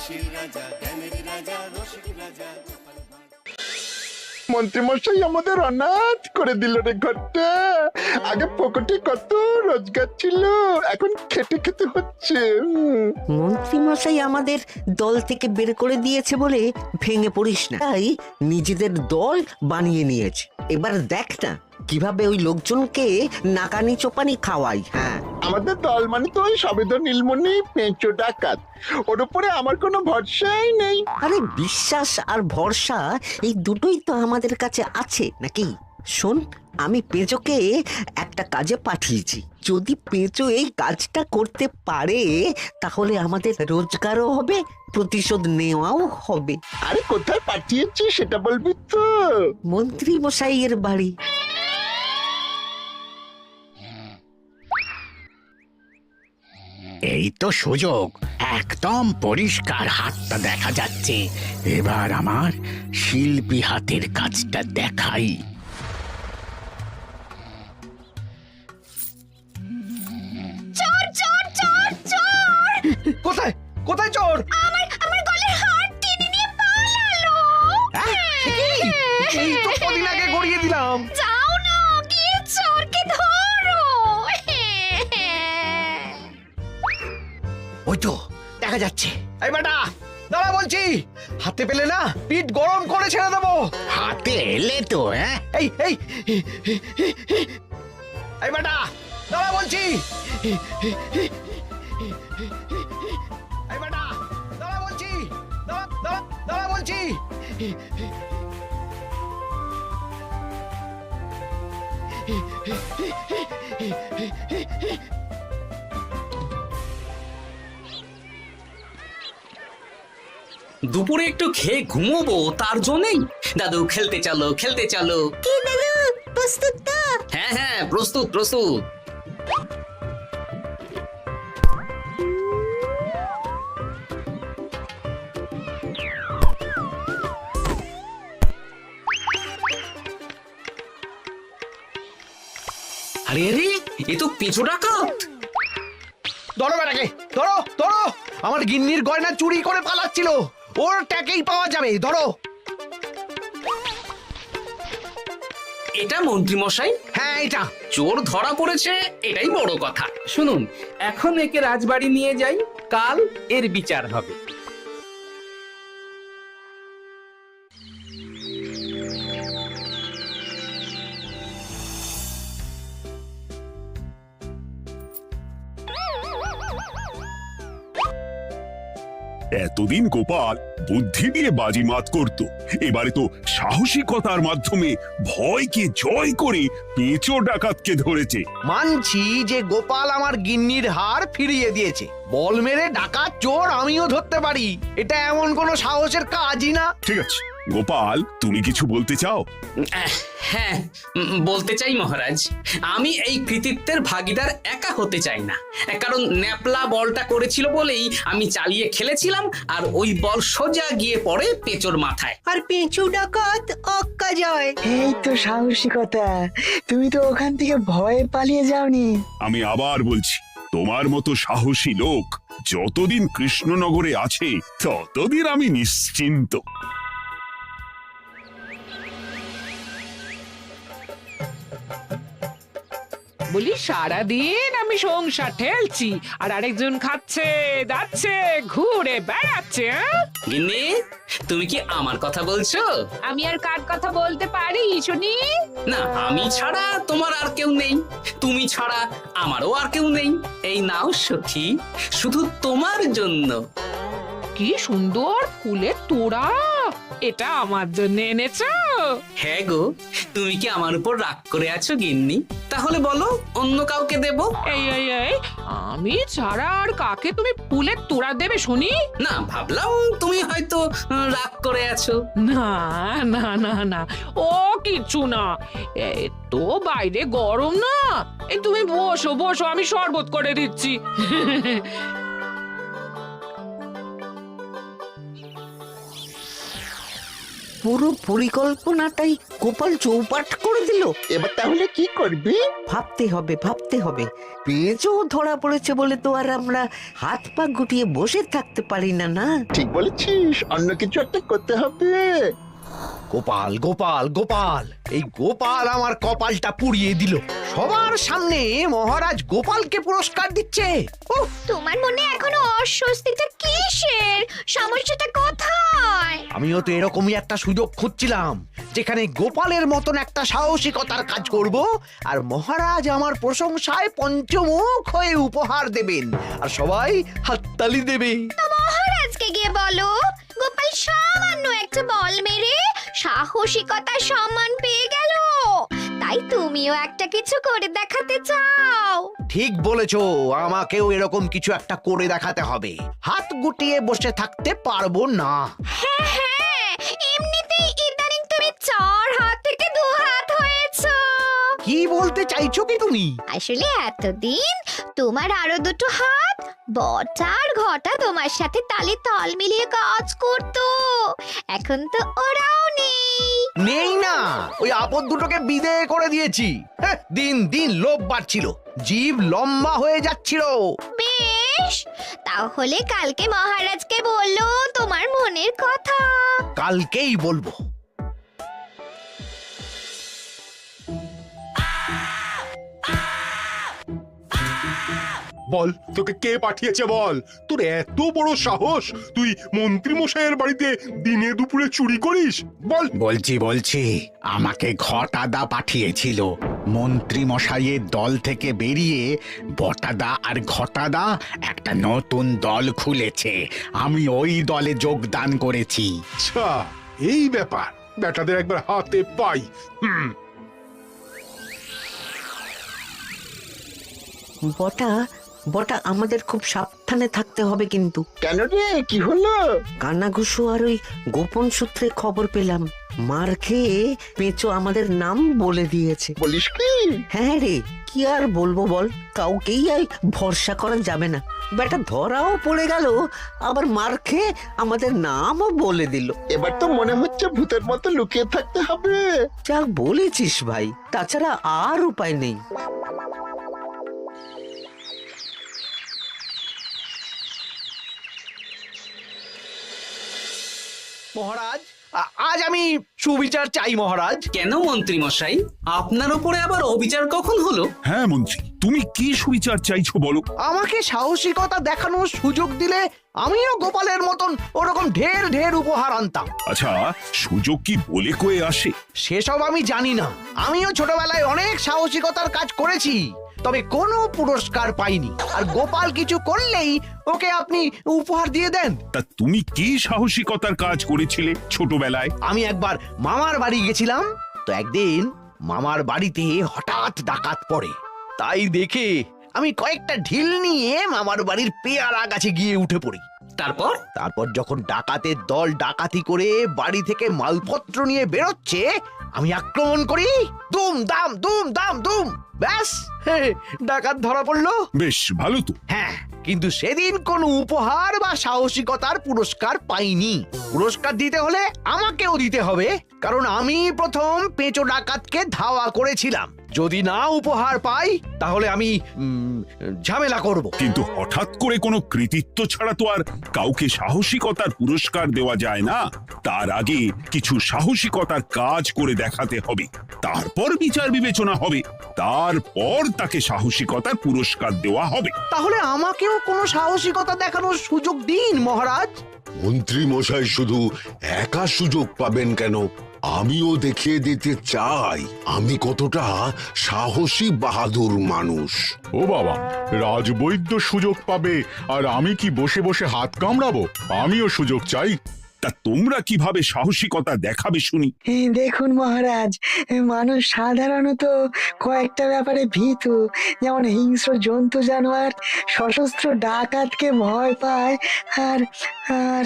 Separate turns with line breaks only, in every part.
হাসির রাজা, জ্ঞানের রাজা, রসিক রাজা।
মন্ত্রীমশাই আমাদের অনাথ করে দিল রে ঘরটা। আগে পকেটে কত রোজগার ছিল, এখন খেটে খেতে হচ্ছে।
মন্ত্রী মশাই আমাদের দল থেকে বের করে দিয়েছে বলে ভেঙে পড়িস না, তাই নিজেদের দল বানিয়ে নিয়েছে। এবার দেখ না কিভাবে ওই লোকজনকে নাকানি চোপানি খাওয়াই। হ্যাঁ,
আমাদের দল মানে তো ওই সবেদন নীলমণি পেঁচো ডাকাত, ওর উপরে আমার কোনো ভরসাই নেই।
আরে বিশ্বাস আর ভরসা এই দুটোই তো আমাদের কাছে আছে নাকি? শোন, আমি পেঁচোকে একটা কাজে পাঠিয়েছি। যদি পেঁচো এই কাজটা করতে পারে তাহলে আমাদের রোজগারও হবে, প্রতিশোধ নেওয়াও হবে।
আরে কোথায় পাঠিয়েছি সেটা বলবি তো?
মন্ত্রী মশাইয়ের বাড়ি।
এই তো সুযোগ, একদম পরিষ্কার হাতটা দেখা যাচ্ছে। এবার আমার শিল্পী হাতের কাজটা দেখাই।
চোর চোর চোর চোর!
কোথায় কোথায় চোর?
আমার গলার হার টেনে নিয়ে পালালো।
এই তো কদিন আগে গড়িয়ে দিলাম।
যাও না, গিয়ে চোরকে ধরো।
ওই তো দেখা যাচ্ছে। এই বেটা দাঁড়া বলছি, হাতে পেলে না পিঠ গরম করে ছেড়ে দেবো।
হাতে এলে তো
এই এই এই বেটা দাঁড়া বলছি। এই বেটা দাঁড়া বলছি, দাঁড়া বলছি।
দুপুরে একটু খেয়ে ঘুমোবো, তার জন্যই। দাদু খেলতে চলো, খেলতে চলো।
কি দাদু, প্রস্তুত তো?
হ্যাঁ হ্যাঁ, প্রস্তুত প্রস্তুত। আরে আরে, এ তো পিছু ডাকাত।
ধরো বেটাকে, ধরো ধরো। আমার গিন্নির গয়না চুরি করে পালাচ্ছিল, ওর ট্যাকেই পাওয়া যাবে। ধরো।
এটা মন্ত্রী মশাই?
হ্যাঁ এটা।
চোর ধরা পড়েছে, এটাই বড় কথা।
শুনুন, এখন একে রাজবাড়ি নিয়ে যাই, কাল এর বিচার হবে।
এতদিন গোপাল বুদ্ধি দিয়ে বাজিমাত করত, এবারে তো সাহসিকতার মাধ্যমে ভয়কে জয় করে পেঁচো ডাকাতকে ধরেছে।
মানছি যে গোপাল আমার গিন্নির হার ফিরিয়ে দিয়েছে। বল মেরে ডাকাত চোর আমিও ধরতে পারি, এটা এমন কোনো সাহসের কাজই না।
ঠিক আছে গোপাল, তুমি কিছু বলতে চাও?
হ্যাঁ, বলতে চাই মহারাজ। আমি এই কৃতিত্বের ভাগীদার একা হতে চাই না, কারণ ন্যাপলা বলটা করেছিল বলেই আমি চালিয়ে খেলেছিলাম, আর ওই বল সোজা গিয়ে পড়ে পেঁচোর মাথায়।
আর পেঁচু ডাকাত অক্কা যায়।
এই তো সাহসিকতা, তুমি তো ওখান থেকে ভয়ে পালিয়ে যাওনি।
আমি আবার বলছি, তোমার মতো সাহসী লোক যতদিন কৃষ্ণনগরে আছে ততদিন আমি নিশ্চিন্ত।
বলি সারাদিন আমি সংসার ঠেলছি আর আরেকজন খাচ্ছে যাচ্ছে ঘুরে বেড়াচ্ছে।
গিন্নি, তুমি কি আমার কথা বলছো?
আমি আর কার কথা বলতে পারি শুনি?
না, আমি ছাড়া তোমার আর কেউ নেই, তুমি ছাড়া আমারও আর কেউ নেই। এই নাও সখী, শুধু তোমার জন্য।
কি সুন্দর ফুলের তোড়া, এটা আমার জন্য এনেছো?
হ্যাঁ গো, তুমি কি আমার উপর রাগ করে আছো গিন্নি? তাহলে বলো, অন্য কাউকে দেব?
এই এই এই, আমি ছাড়া আর কাকে তুমি ফুলের তোড়া দেবে শুনি?
না, ভাবলাম তুমি হয়তো রাগ করে আছো।
না না না না, ও কিচ্ছু না। এই তো বাইরে গরম না, এই তুমি বসো বসো, আমি শরবত করে দিচ্ছি।
পুরো পরিকল্পনাটাই গোপাল চৌপাট করে দিল।
এবার তাহলে কি করবি?
ভাবতে হবে ভাবতে হবে। পেঁচো ধরা পড়েছে বলে তো আর আমরা হাত পা গুটিয়ে বসে থাকতে পারি না, না?
ঠিক বলেছিস, অন্য কিছু একটা করতে হবে।
গোপাল গোপাল গোপাল, এই গোপাল আমার কপালটা পুড়িয়ে দিল। সবার সামনে মহারাজ গোপালকে পুরস্কার দিচ্ছে। উফ,
তোমার মনে এখনো অস্বস্তিটা কিসের? সমস্যাটা কোথায়?
আমিও তো এরকমই একটা সুযোগ খুঁজছিলাম, যেখানে গোপালের মতন একটা সাহসিকতার কাজ করব, আর মহারাজ আমার প্রশংসায় পঞ্চমুখ হয়ে উপহার দেবেন, আর সবাই হাততালি দেবে।
তো মহারাজকে গিয়ে বলো, গোপাল সামান্য একটা বল মেরে সাহসিকতার সম্মান পেয়ে গেল, তাই তুমিও একটা কিছু করে দেখাতে চাও।
ঠিক বলেছো, আমাকেও এরকম কিছু একটা করে দেখাতে হবে। হাত গুটিয়ে বসে থাকতে পারবো না।
হ্যাঁ হ্যাঁ, এমনিতেই ইদানিং তুমি 4 হাত থেকে 2 হাত হয়েছো।
কি বলতে চাইছো কি তুমি?
আসলে এতদিন তোমার আরো 2টো হাত বটা আর ঘটা তোমার সাথে তালে তাল মিলিয়ে কাজ করতো, এখন তো ওরাও নেই।
নেই না, ওই আপদ দুটোকে বিদেয় করে দিয়েছি। হ্যাঁ, দিন দিন লোভ বাড়ছিল, জীব লম্বা হয়ে যাচ্ছিল।
বেশ, তাহলে কালকে মহারাজকে বললো তোমার মনের কথা।
কালকেই বলবো।
বল, তোকে কে পাঠিয়েছে বল? তোর এত বড় সাহস, তুই মন্ত্রী মশাইয়ের বাড়িতে দিনে দুপুরে চুরি করিস? বল।
বলছি আমাকে ঘটাদা পাঠিয়েছিল। মন্ত্রী মশাইয়ের দল থেকে বেরিয়ে বটাদা আর ঘটাদা একটা নতুন দল খুলেছে, আমি ওই দলে যোগদান করেছি।
আচ্ছা, এই ব্যাপার। বেটাদের একবার হাতে পাই।
বটা বটা আমাদের খুব সাবধানে থাকতে হবে কিন্তু।
কেন রে, কি হলো?
কানাঘুষো আর ওই গোপন সূত্রে খবর পেলাম, মার খেয়ে পেঁচো আমাদের নাম বলে দিয়েছে।
বলিস কি?
হ্যাঁ রে, কি আর বলবো বল, কাউকেই আর ভরসা করা যাবে না। বেটা ধরাও পড়ে গেল, আবার মার খেয়ে আমাদের নামও বলে দিল।
এবার তো মনে হচ্ছে ভূতের মতো লুকিয়ে থাকতে হবে।
যা বলেছিস ভাই, তাছাড়া আর উপায় নেই।
মহারাজ, আজ আমি সুবিচার চাই মহারাজ।
কেন মন্ত্রী মশাই, আপনার উপরে আবার অবিচার কখন হলো?
হ্যাঁ মন্ত্রী, তুমি কি সুবিচার চাইছো বলো?
আমাকে সাহসিকতা দেখানোর সুযোগ দিলে আমিও গোপালের মতন ওরকম ঢের ঢের উপহার আনতাম।
আচ্ছা, সুযোগ কি বলে কয়ে আসে?
সেসব আমি জানি না। আমিও ছোটবেলায় অনেক সাহসিকতার কাজ করেছি, তবে কোনো পুরস্কার পাইনি। আর গোপাল কিছু করলেই ওকে আপনি উপহার দিয়ে দেন।
তা তুমি কি সাহসিকতার কাজ করেছিলে ছোটবেলায়?
আমি একবার মামার বাড়ি গেছিলাম, তো একদিন মামার বাড়িতে হঠাৎ ডাকাত পড়ে। তাই দেখে আমি কয়েকটা ঢিল নিয়ে মামার বাড়ির পেয়ারা গাছে গিয়ে উঠে পড়ি। তারপর যখন ডাকাতের দল ডাকাতি করে বাড়ি থেকে মালপত্র নিয়ে বেরোচ্ছে, আমি আক্রমণ করি। দুম দাম দুম দাম দুম, ব্যাস, ডাকাত ধরা পড়লো।
বেশ ভালো তো।
হ্যাঁ, কিন্তু সেদিন কোনো উপহার বা সাহসিকতার পুরস্কার পাইনি। পুরস্কার দিতে হলে আমাকেও দিতে হবে, কারণ আমি প্রথম পেঁচো ডাকাতকে ধাওয়া করেছিলাম। যদি না উপহার পাই তাহলে আমি ঝামেলা করব।
কিন্তু হঠাৎ করে কোনো কৃতিত্ব ছাড়া তো আর কাউকে সাহসিকতার পুরস্কার দেওয়া যায় না। তার আগে কিছু সাহসিকতার কাজ করে দেখাতে হবে, তারপর বিচার বিবেচনা হবে, তারপর তাকে সাহসিকতার পুরস্কার দেওয়া হবে।
তাহলে আমাকেও কোনো সাহসিকতা দেখানোর সুযোগ দিন মহারাজ।
মন্ত্রী মশাই শুধু একা সুযোগ পাবেন কেন, আমিও দেখিয়ে দিতে চাই আমি কতটা সাহসী বাহাদুর মানুষ।
ও বাবা, রাজবৈদ্য সুযোগ পাবে আর আমি কি বসে বসে হাত কামড়াবো? আমিও সুযোগ চাই।
তা তোমরা কিভাবে সাহসিকতা দেখাবে শুনি?
দেখুন মহারাজ, মানুষ সাধারণত কয়েকটা ব্যাপারে ভীতু, যেমন হিংস্র জন্তু জানোয়ার, সশস্ত্র ডাকাতকে ভয় পায়, আর আর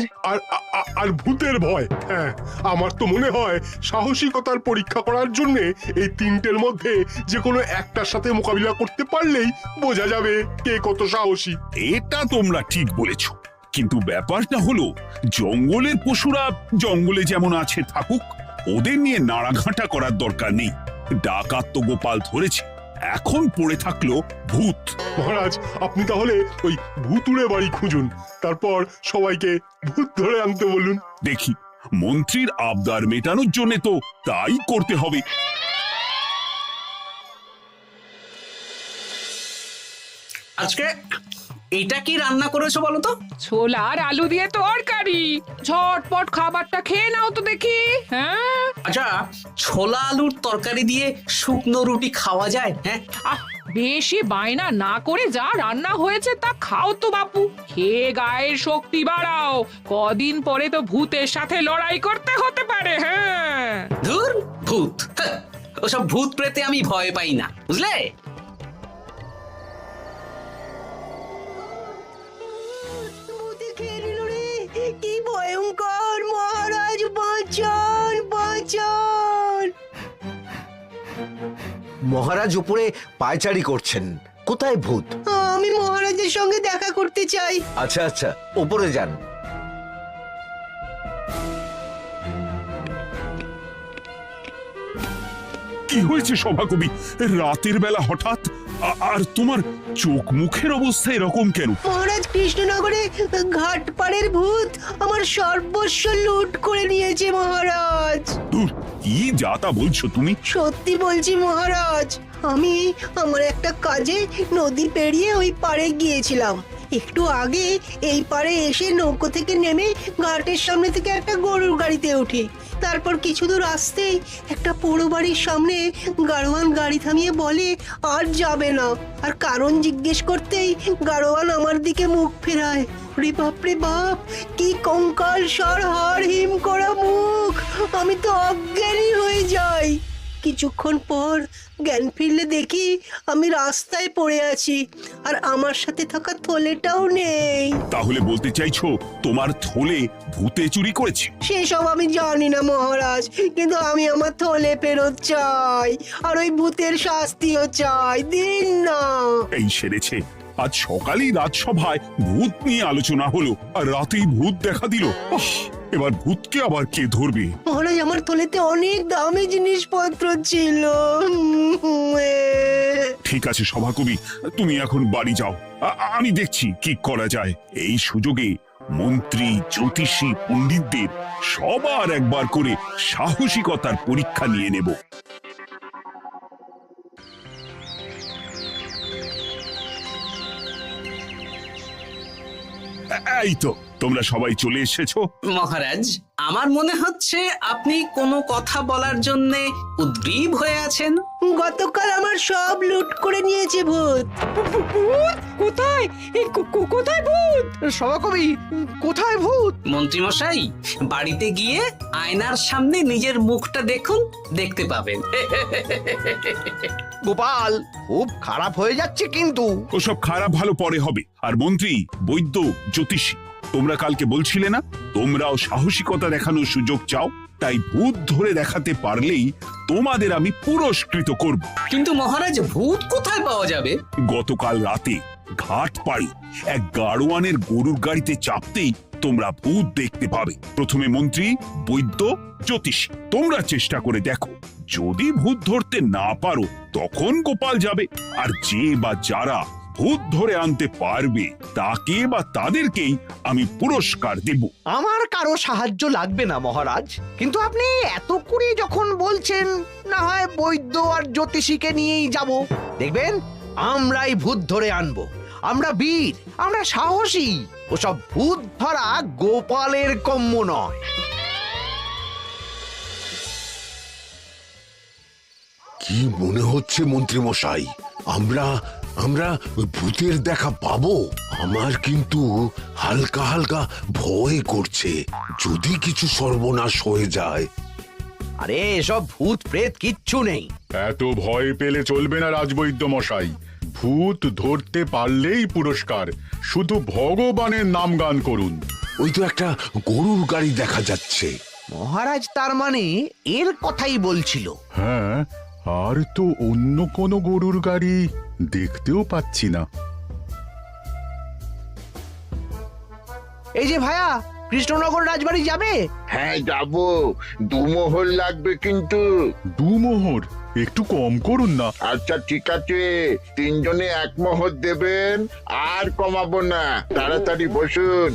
আর ভূতের ভয়। হ্যাঁ, আমার তো মনে হয় সাহসিকতার পরীক্ষা করার জন্য এই তিনটের মধ্যে যে কোনো একটার সাথে মোকাবিলা করতে পারলেই বোঝা যাবে কে কত সাহসী।
এটা তোমরা ঠিক বলেছ, কিন্তু ব্যাপারটা হলো জঙ্গলের পশুরা জঙ্গলে যেমন আছে থাকুক, ওদের নিয়ে নাড়াঘাটা করার দরকার নেই। ডাকাত তো গোপাল ধরেছে, এখন পড়ে থাকলো ভূত।
মহারাজ আপনি তাহলে ওই ভুতুড়ে বাড়ি খুঁজুন, তারপর সবাইকে ভূত ধরে আনতে বলুন।
দেখি, মন্ত্রীর আবদার মেটানোর জন্য তো তাই করতে হবে।
আজকে এটা কি রান্না করেছো বলো তো?
ছোলা আর আলু দিয়ে তরকারি, ঝটপট খাবারটা খেয়ে নাও তো দেখি। হ্যাঁ,
আচ্ছা, ছোলা আলুর তরকারি দিয়ে শুকনো রুটি খাওয়া যায়? হ্যাঁ,
আহ বেশি বায়না না করে যা রান্না হয়েছে তা খাও তো বাপু, খেয়ে গায়ের শক্তি বাড়াও। কদিন পরে তো ভূতের সাথে লড়াই করতে হতে পারে। হ্যাঁ,
ধুর ভূত, হ্যাঁ, ওসব ভূত প্রেতে আমি ভয় পাই না, বুঝলে?
কি ভয়ঙ্কর! মহারাজ বাঁচান, বাঁচান!
মহারাজ উপরে পায়চারি করছেন, কোথায় ভূত?
আমি মহারাজের সঙ্গে দেখা করতে চাই।
আচ্ছা আচ্ছা, উপরে যান।
কি হয়েছে সভাকবি? রাতের বেলা হঠাৎ আর তোমার চোখ মুখের অবস্থা এরকম কেন?
মহারাজ, কৃষ্ণনগরে ঘাটপাড়ের ভূত আমার সর্বস্ব লুট করে নিয়েছে মহারাজ।
দূর, কি যা তা বলছো তুমি?
সত্যি বলছি মহারাজ, আমি আমার একটা কাজে নদী পেরিয়ে ওই পাড়ে গিয়েছিলাম। একটু আগে এই পাড়ে এসে নৌকো থেকে নেমে ঘাটের সামনে থেকে একটা গরুর গাড়িতে উঠি। তারপর কিছু দূর আসতেই একটা পোড়ো বাড়ির সামনে গাড়োয়ান গাড়ি থামিয়ে বলে আর যাবে না। আর কারণ জিজ্ঞেস করতেই গাড়োয়ান আমার দিকে মুখ ফেরায়। রে বাপ রে বাপ, কি কঙ্কাল সার হাড় হিম করা মুখ! আমি তো অজ্ঞানী হয়ে যাই। কিছুক্ষণ পর জ্ঞান ফিরলে দেখি আমি রাস্তায় পড়ে আছি, আর আমার সাথে থাকা থলেটাও নেই।
তাহলে বলতে চাইছো তোমার থলে ভূতে চুরি করেছে?
সেসব আমি জানি না মহারাজ, কিন্তু আমি আমার থলে ফেরত চাই, আর ওই ভূতের শাস্তিও চাই। দিন না।
এই সেরেছে, আজ সকালেই রাজসভায় ভূত নিয়ে আলোচনা হলো, আর রাতেই ভূত দেখা দিল। এবার ভূতকে আবার কে ধরবে?
মহারাজ, আমার থলেতে অনেক দামি জিনিসপত্র ছিল।
ঠিক আছে সভাকবি, তুমি এখন বাড়ি যাও, আমি দেখছি কি করা যায়। এই সুযোগে মন্ত্রী, জ্যোতিষী, পণ্ডিতদের সবার একবার করে সাহসিকতার পরীক্ষা নিয়ে নেব। এই তো তোমরা সবাই চলে এসেছো।
মহারাজ, আমার মনে হচ্ছে আপনি কোনো কথা বলার জন্য উদ্গ্রীব হয়ে আছেন।
গতকাল আমার সব লুট করে নিয়েছে ভূত।
কোথায়? কোথায় ভূত?
সভাকবি, কোথায় ভূত?
মন্ত্রী মশাই, বাড়িতে গিয়ে আয়নার সামনে নিজের মুখটা দেখুন, দেখতে পাবেন।
গোপাল, খুব খারাপ হয়ে যাচ্ছে কিন্তু।
ওসব খারাপ ভালো পরে হবে। আর মন্ত্রী, বৈদ্য, জ্যোতিষী, তোমরা কালকে বলছিলে না তোমরাও সাহসিকতা দেখানোর সুযোগ চাও? তাই ভূত ধরে দেখাতে পারলেই তোমাদের আমি পুরস্কৃত করব।
কিন্তু মহারাজ, ভূত কোথায় পাওয়া যাবে?
গতকাল রাতে ঘাট পাড়ি এক গাড়োয়ানের গরুর গাড়িতে চাপতেই তোমরা ভূত দেখতে পাবে। প্রথমে মন্ত্রী, বৈদ্য, জ্যোতিষী, তোমরা চেষ্টা করে দেখো। যদি ভূত ধরতে না পারো তখন গোপাল যাবে, আর যে বা যারা ভূত ধরে আনতে পারবে তাকে বা তাদেরকেই আমি পুরস্কার দেব।
আমার কারো সাহায্য লাগবে না মহারাজ, কিন্তু আপনি এত করে যখন বলছেন, না হয় বৈদ্য আর জ্যোতিষীকে নিয়েই যাব। দেখবেন, আমরাই ভূত ধরে আনবো। আমরা বীর, আমরা সাহসী। ওসব ভূত ধরা গোপালের কম্য নয়।
কি মনে হচ্ছে মন্ত্রী মশাই, আমরা আমরা ওই ভূতের দেখা পাবো? আমার কিন্তু হালকা হালকা ভয় করছে, যদি কিছু সর্বনাশ হয়ে যায়।
আরে এসব ভূত প্রেত কিচ্ছু নেই।
এত ভয় পেলে চলবে না রাজবৈদ্য মশাই, ভূত ধরতে পারলেই পুরস্কার। শুধু ভগবানের নাম গান করুন।
ওই তো একটা গরুর গাড়ি দেখা যাচ্ছে।
মহারাজ তার মানে এর কথাই বলছিল।
হ্যাঁ, আর তো অন্য কোনো গরুর গাড়ি দেখতেও পাচ্ছি না।
এই যে ভায়া, কৃষ্ণনগর রাজবাড়ি যাবে?
হ্যাঁ যাব, 2 মোহর লাগবে কিন্তু।
2 মোহর? একটু কম করুন না।
আচ্ছা ঠিক আছে, তিনজনে এক মোহর দেবেন, আর কমাবো না। তাড়াতাড়ি বসুন।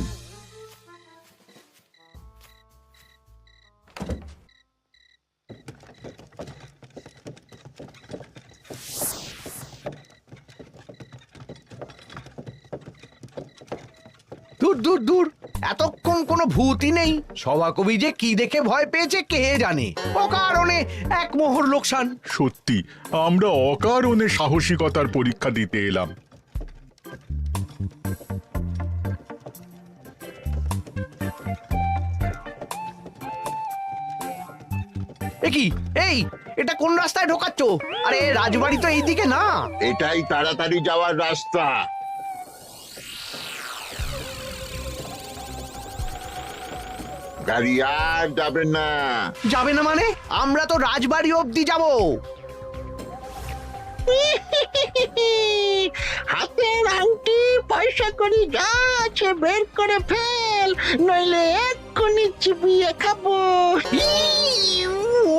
দূর দূর দূর, এতক্ষণ কোনো ভূতই নেই। সভাকবি যে কি দেখে ভয় পেয়েছে কে জানে। অকারণে এক মোহর লোকসান।
সত্যি আমরা অকারণে সাহসিকতার পরীক্ষা দিতে এলাম।
কি এই, এটা কোন রাস্তায় ঢোকাচ্ছ? আরে রাজবাড়ি তো এইদিকে না।
এটাই তাড়াতাড়ি যাওয়ার রাস্তা। গাড়ি আর যাবে না।
যাবে না মানে? আমরা তো রাজবাড়ি অবধি যাব।
হাতের আংটি পয়সা করি যা আছে বের করে ফেল, নইলে এক্ষুনি চিবিয়ে খাবো।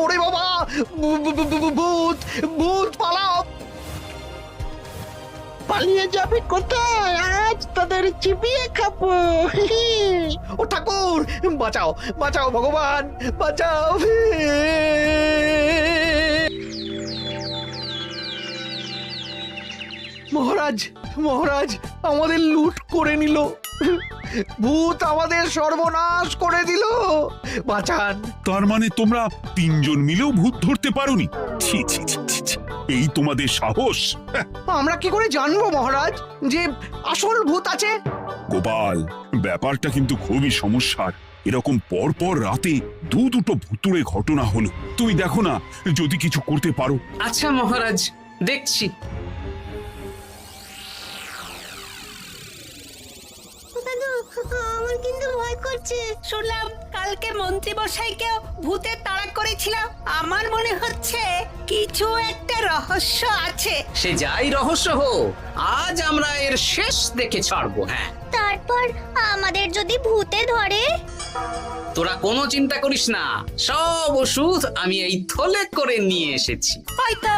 ওরে বাবা, ভূত ভূত পালাও।
পালিয়ে যাবে কোথায়? আজ তোদের চিবিয়ে খাবো।
ও ঠাকুর, বাঁচাও বাঁচাও ভগবান, বাঁচাও। মহারাজ মহারাজ, আমাদের লুট করে নিল। ভূত আমাদের সর্বনাশ করে দিল। বাঁচান।
তার মানে তোমরা তিনজন মিলেও ভূত ধরতে পারোনি? ছি ছি ছি ছি ছি। এই তোমাদের সাহস!
আমরা কি করে জানবো মহারাজ যে আসল ভূত আছে?
গোপাল, ব্যাপারটা কিন্তু খুবই সমস্যার। এরকম পর পর রাতে দুটো ভুতুড়ে ঘটনা হলো। তুমি দেখো না, যদি কিছু করতে পারো।
আচ্ছা মহারাজ, দেখছি।
আমার কিন্তু ভয় করছে। শুনলাম কালকে মন্ত্রী মশাইকেও ভূতের তাড়া করেছিল। আমার মনে হচ্ছে কিছু একটা রহস্য আছে।
সে যাই রহস্য হোক, আজ আমরা এর শেষ দেখে ছাড়বো। হ্যাঁ,
তারপর আমাদের যদি ভূতে ধরে?
তোরা কোনো চিন্তা করিস না, সব ওষুধ আমি এই থলে করে নিয়ে এসেছি।
হয়তো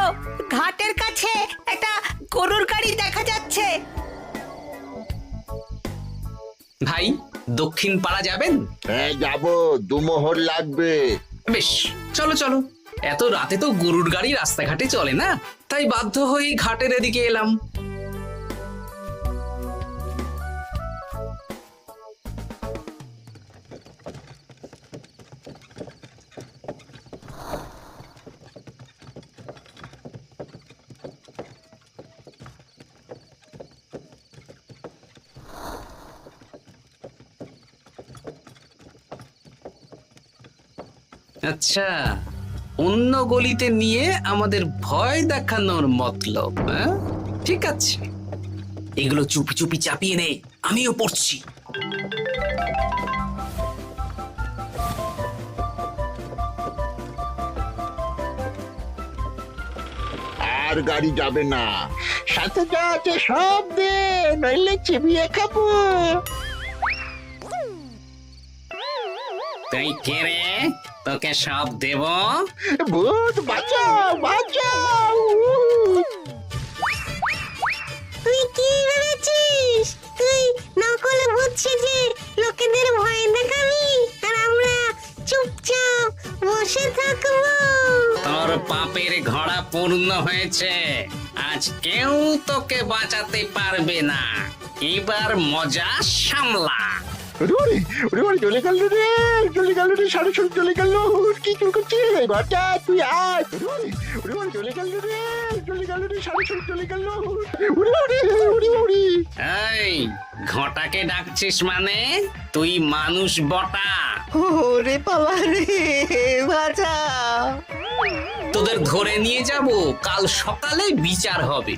ঘাটের কাছে একটা গরুর গাড়ি দেখা যাচ্ছে।
ভাই, দক্ষিণ পাড়া যাবেন?
হ্যাঁ যাবো, 2 মোহর লাগবে।
বেশ, চলো চলো। এত রাতে তো গরুর গাড়ি রাস্তাঘাটে চলে না, তাই বাধ্য হয়ে ঘাটের এদিকে এলাম। আচ্ছা, অন্য গলিতে নিয়ে আমাদের ভয় দেখানোর মতলব? হ্যাঁ, ঠিক আছে, এগুলো চুপি চুপি চাপিয়ে নে, আমিও পড়ছি।
আর গাড়ি যাবে না। সাথে যা আছে সব দে, নইলে চিবিয়ে খাবো।
তুই কে রে? তোকে সব দেব?
ভূত বাঁচাও বাঁচাও।
তুই কি ভেবেছিস? তুই নকল ভূত সেজে লোকেদের ভয় দেখাবি, আর আমরা চুপচাপ বসে থাকবো?
তোর পাপের ঘোড়া পূর্ণ হয়েছে, আজ কেউ তোকে বাঁচাতে পারবে না। এবার মজা সামলা।
চলে গেল রে, চলে গেল রে, সাড়ে চলে গেল। কি চুল করছিস ঘরটা? তুই আয়। চলে গেল রে, চলে গেল রে, সাড়ে চলে গেল।
এই ঘটাকে ডাকছিস মানে? তুই মানুষ বটা?
ওরে বাবা রে, বাঁচা।
তোদের ধরে নিয়ে যাব, কাল সকালে বিচার হবে।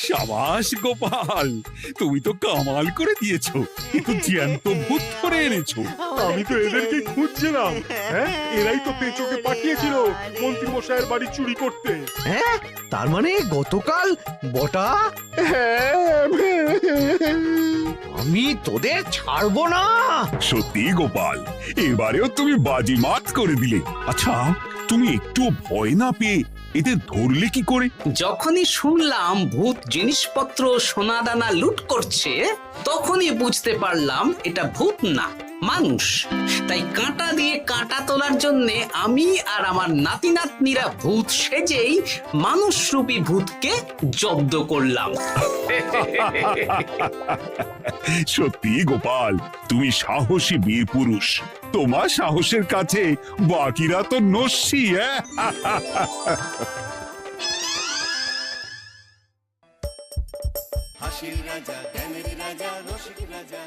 সাবাস গোপাল, তুমি তো কামাল করে দিয়েছো, কিন্তু জ্যান্ত ভূত ধরে এনেছো।
আমি তো এদেরকে খুঁজছিলাম। হ্যাঁ, এরাই তো পেঁচোকে পাঠিয়েছিল মন্ত্রী মশাইয়ের বাড়ি চুরি করতে।
হ্যাঁ, তার মানে গতকাল বটা, আমি তোদের ছাড়বো না।
সত্যি গোপাল, এবারেও তুমি বাজিমাত করে দিলে। আচ্ছা, তুমি একটু ভয় না পেয়ে এদের ধরলে কি করে?
যখনই শুনলাম ভূত জিনিসপত্র সোনাদানা লুট করছে, তখনই বুঝতে পারলাম এটা ভূত না, মানুষ। তাই কাঁটা দিয়ে কাঁটা তোলার জন্য আমি আর আমার নাতি নাতনিরা ভূত সেজেই মানুষরূপী ভূতকে জব্দ করলাম।
সত্যি গোপাল, তুমি সাহসী বীর পুরুষ। তোমার সাহসের কাছে বাকিরা তো নস্যি।
হাসির রাজা জ্ঞানের রাজা রসিক রাজা